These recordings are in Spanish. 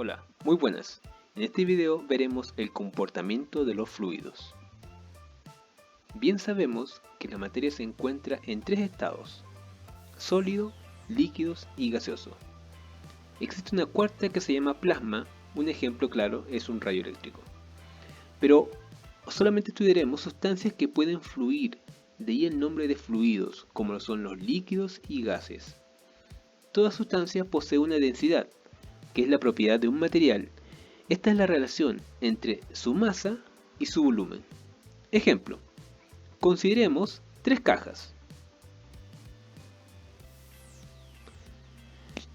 Hola, muy buenas. En este video veremos el comportamiento de los fluidos. Bien sabemos que la materia se encuentra en tres estados: sólido, líquidos y gaseoso. Existe una cuarta que se llama plasma. Un ejemplo claro es un rayo eléctrico. Pero solamente estudiaremos sustancias que pueden fluir, de ahí el nombre de fluidos, como lo son los líquidos y gases. Toda sustancia posee una densidad, que es la propiedad de un material. Esta es la relación entre su masa y su volumen. Ejemplo, consideremos tres cajas,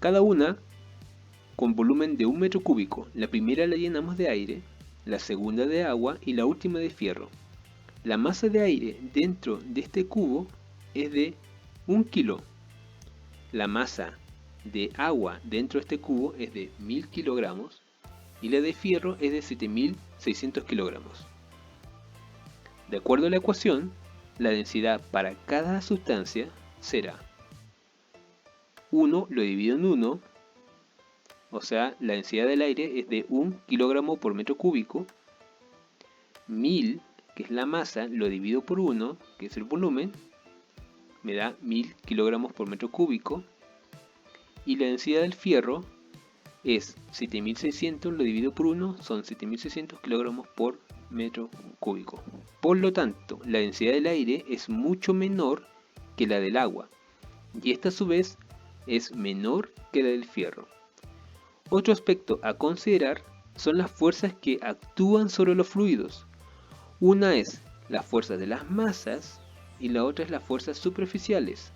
cada una con volumen de 1 metro cúbico. La primera la llenamos de aire, la segunda de agua y la última de fierro. La masa de aire dentro de este cubo es de 1 kilo. La masa de agua dentro de este cubo es de 1000 kilogramos y la de fierro es de 7600 kilogramos. De acuerdo a la ecuación, la densidad para cada sustancia será 1 lo divido en 1, o sea, la densidad del aire es de 1 kilogramo por metro cúbico, 1000, que es la masa, lo divido por 1, que es el volumen, me da 1000 kilogramos por metro cúbico, y la densidad del fierro es 7600, lo divido por 1, son 7600 kilogramos por metro cúbico. Por lo tanto, la densidad del aire es mucho menor que la del agua, y esta a su vez es menor que la del fierro. Otro aspecto a considerar son las fuerzas que actúan sobre los fluidos. Una es la fuerza de las masas y la otra es las fuerzas superficiales.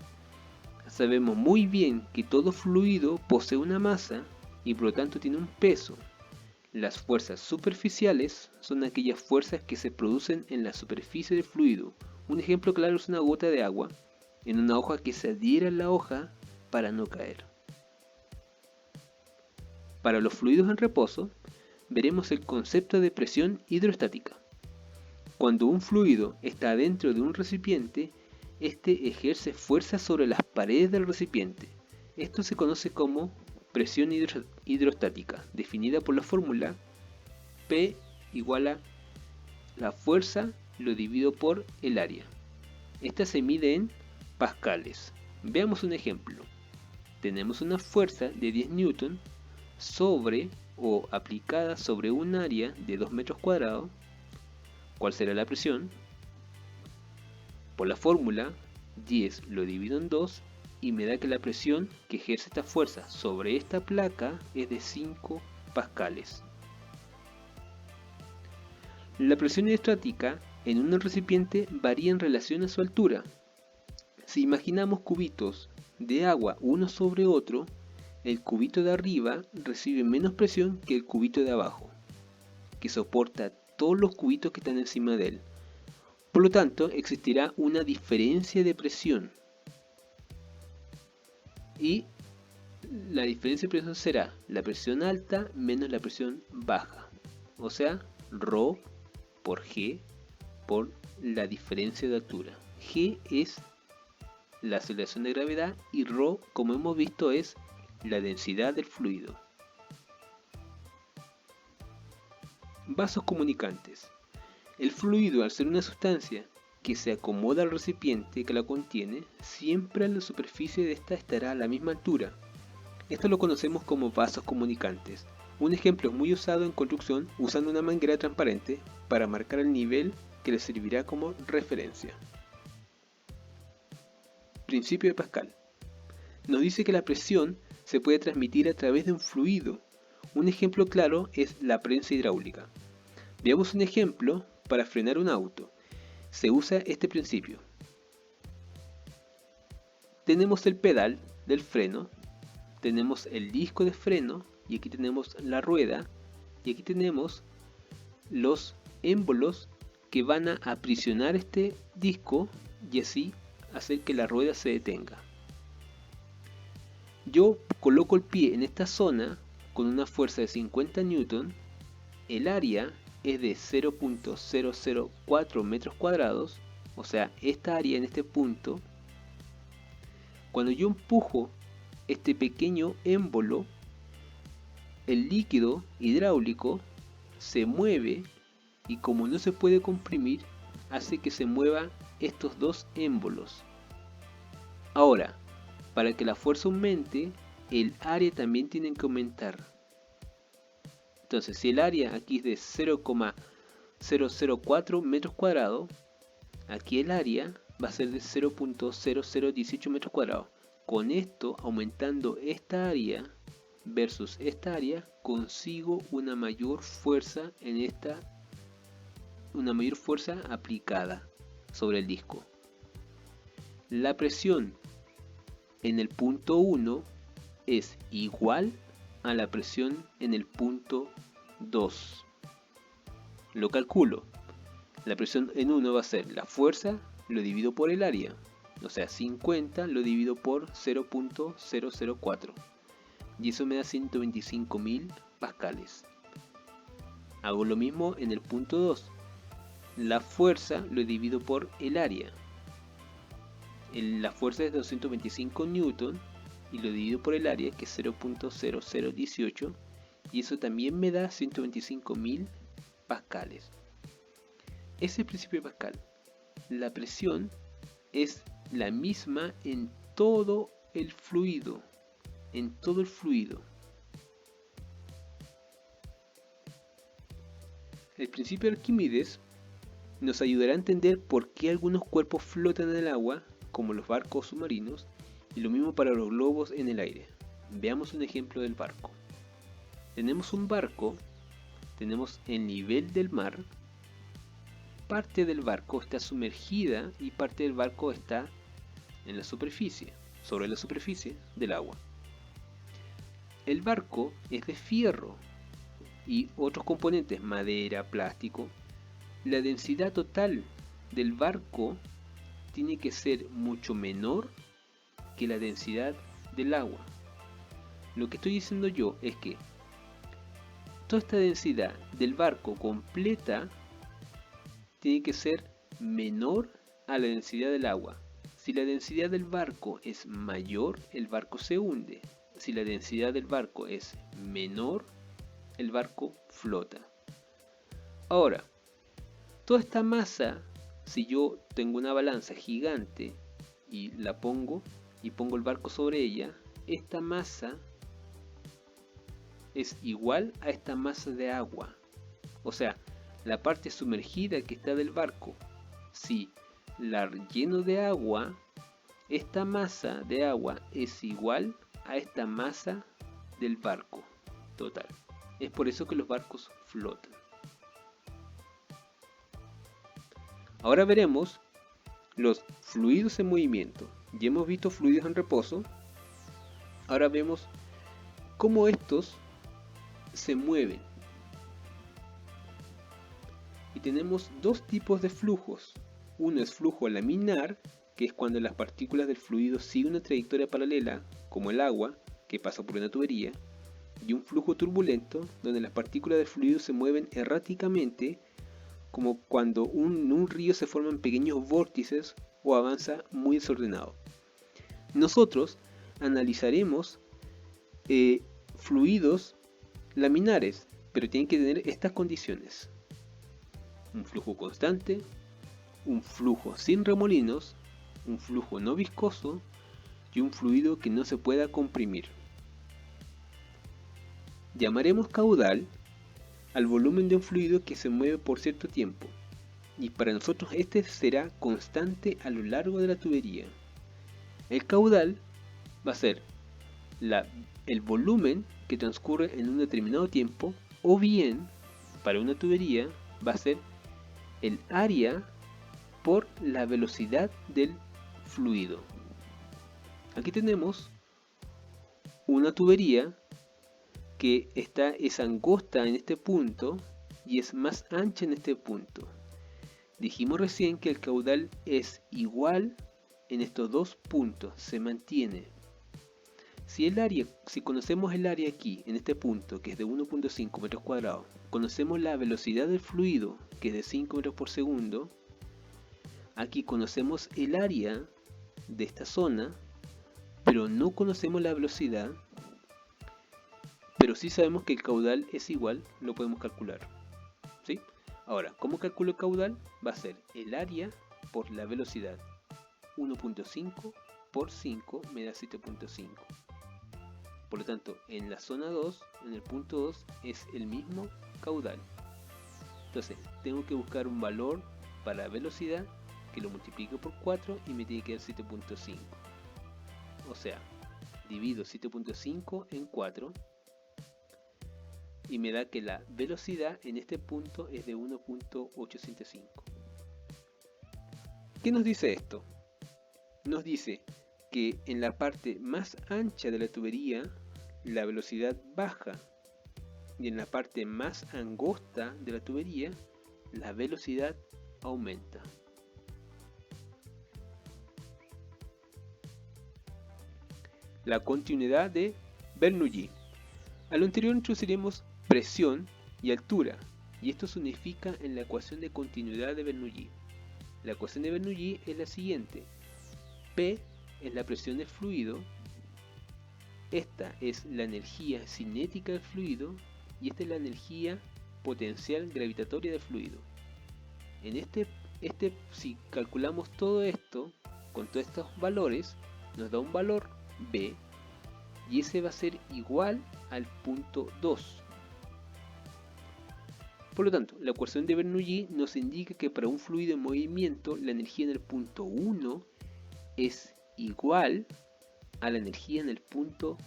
Sabemos muy bien que todo fluido posee una masa y por lo tanto tiene un peso. Las fuerzas superficiales son aquellas fuerzas que se producen en la superficie del fluido. Un ejemplo claro es una gota de agua en una hoja que se adhiere a la hoja para no caer. Para los fluidos en reposo, veremos el concepto de presión hidrostática. Cuando un fluido está dentro de un recipiente, este ejerce fuerza sobre las paredes del recipiente. Esto se conoce como presión hidrostática, definida por la fórmula P igual a la fuerza lo dividido por el área. Esta se mide en pascales. Veamos un ejemplo. Tenemos una fuerza de 10 newton sobre o aplicada sobre un área de 2 metros cuadrados. ¿Cuál será la presión? Por la fórmula, 10 lo divido en 2 y me da que la presión que ejerce esta fuerza sobre esta placa es de 5 pascales. La presión hidrostática en un recipiente varía en relación a su altura. Si imaginamos cubitos de agua uno sobre otro, el cubito de arriba recibe menos presión que el cubito de abajo, que soporta todos los cubitos que están encima de él. Por lo tanto, existirá una diferencia de presión. Y la diferencia de presión será la presión alta menos la presión baja. O sea, ρ por G por la diferencia de altura. G es la aceleración de gravedad y ρ, como hemos visto, es la densidad del fluido. Vasos comunicantes. El fluido, al ser una sustancia que se acomoda al recipiente que la contiene, siempre en la superficie de esta estará a la misma altura. Esto lo conocemos como vasos comunicantes. Un ejemplo es muy usado en construcción usando una manguera transparente para marcar el nivel que le servirá como referencia. Principio de Pascal. Nos dice que la presión se puede transmitir a través de un fluido. Un ejemplo claro es la prensa hidráulica. Veamos un ejemplo para frenar un auto. Se usa este principio. Tenemos el pedal del freno, tenemos el disco de freno y aquí tenemos la rueda y aquí tenemos los émbolos que van a aprisionar este disco y así hacer que la rueda se detenga. Yo coloco el pie en esta zona con una fuerza de 50 newton, el área es de 0.004 metros cuadrados, o sea, esta área en este punto. Cuando yo empujo este pequeño émbolo, el líquido hidráulico se mueve y como no se puede comprimir, hace que se muevan estos dos émbolos. Ahora, para que la fuerza aumente, el área también tiene que aumentar. Entonces, si el área aquí es de 0,004 metros cuadrados, aquí el área va a ser de 0,0018 metros cuadrados. Con esto, aumentando esta área versus esta área, consigo una mayor fuerza aplicada sobre el disco. La presión en el punto 1 es igual a la presión en el punto 2. Lo calculo. La presión en 1 va a ser la fuerza lo divido por el área. O sea, 50 lo divido por 0,004. Y eso me da 125.000 pascales. Hago lo mismo en el punto 2. La fuerza lo divido por el área. La fuerza es 225 newton y lo divido por el área, que es 0,0018, y eso también me da 125.000 pascales. Ese es el principio de Pascal. La presión es la misma en todo el fluido. En todo el fluido. El principio de Arquímedes nos ayudará a entender por qué algunos cuerpos flotan en el agua, como los barcos submarinos, y lo mismo para los globos en el aire. Veamos un ejemplo del barco. Tenemos un barco, tenemos el nivel del mar, parte del barco está sumergida y parte del barco está en la superficie, sobre la superficie del agua. El barco es de fierro y otros componentes, madera, plástico. La densidad total del barco tiene que ser mucho menor que la densidad del agua. Lo que estoy diciendo yo es que toda esta densidad del barco completa tiene que ser menor a la densidad del agua. Si la densidad del barco es mayor, el barco se hunde. Si la densidad del barco es menor, el barco flota. Ahora, toda esta masa, si yo tengo una balanza gigante y la pongo el barco sobre ella, esta masa es igual a esta masa de agua. O sea, la parte sumergida que está del barco, si la lleno de agua, esta masa de agua es igual a esta masa del barco total. Es por eso que los barcos flotan. Ahora veremos los fluidos en movimiento. Ya hemos visto fluidos en reposo. Ahora vemos cómo estos se mueven. Y tenemos dos tipos de flujos. Uno es flujo laminar, que es cuando las partículas del fluido siguen una trayectoria paralela, como el agua, que pasa por una tubería. Y un flujo turbulento, donde las partículas del fluido se mueven erráticamente, como cuando en un río se forman pequeños vórtices o avanza muy desordenado. Nosotros analizaremos fluidos laminares, pero tienen que tener estas condiciones: un flujo constante, un flujo sin remolinos, un flujo no viscoso y un fluido que no se pueda comprimir. Llamaremos caudal al volumen de un fluido que se mueve por cierto tiempo, y para nosotros este será constante a lo largo de la tubería. El caudal va a ser el volumen que transcurre en un determinado tiempo, o bien para una tubería va a ser el área por la velocidad del fluido. Aquí tenemos una tubería que es angosta en este punto y es más ancha en este punto. Dijimos recién que el caudal es igual en estos dos puntos, se mantiene. Si conocemos el área aquí, en este punto, que es de 1,5 metros cuadrados, conocemos la velocidad del fluido, que es de 5 metros por segundo, aquí conocemos el área de esta zona, pero no conocemos la velocidad. pero sí sabemos que el caudal es igual, lo podemos calcular, ¿sí? Ahora, ¿cómo calculo el caudal? Va a ser el área por la velocidad. 1.5 por 5 me da 7.5. Por lo tanto, en la zona 2, en el punto 2, es el mismo caudal. Entonces, tengo que buscar un valor para la velocidad que lo multiplique por 4 y me tiene que dar 7.5. O sea, divido 7.5 en 4 y me da que la velocidad en este punto es de 1.805. ¿Qué nos dice esto? Nos dice que en la parte más ancha de la tubería la velocidad baja y en la parte más angosta de la tubería la velocidad aumenta. La continuidad de Bernoulli. A lo anterior introduciremos presión y altura, y esto se unifica en la ecuación de continuidad de Bernoulli. La ecuación de Bernoulli es la siguiente: P es la presión del fluido, esta es la energía cinética del fluido y esta es la energía potencial gravitatoria del fluido. En si calculamos todo esto con todos estos valores, nos da un valor B y ese va a ser igual al punto 2. Por lo tanto, la ecuación de Bernoulli nos indica que para un fluido en movimiento la energía en el punto 1 es igual a la energía en el punto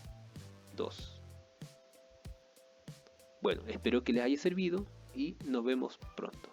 2. Bueno, espero que les haya servido y nos vemos pronto.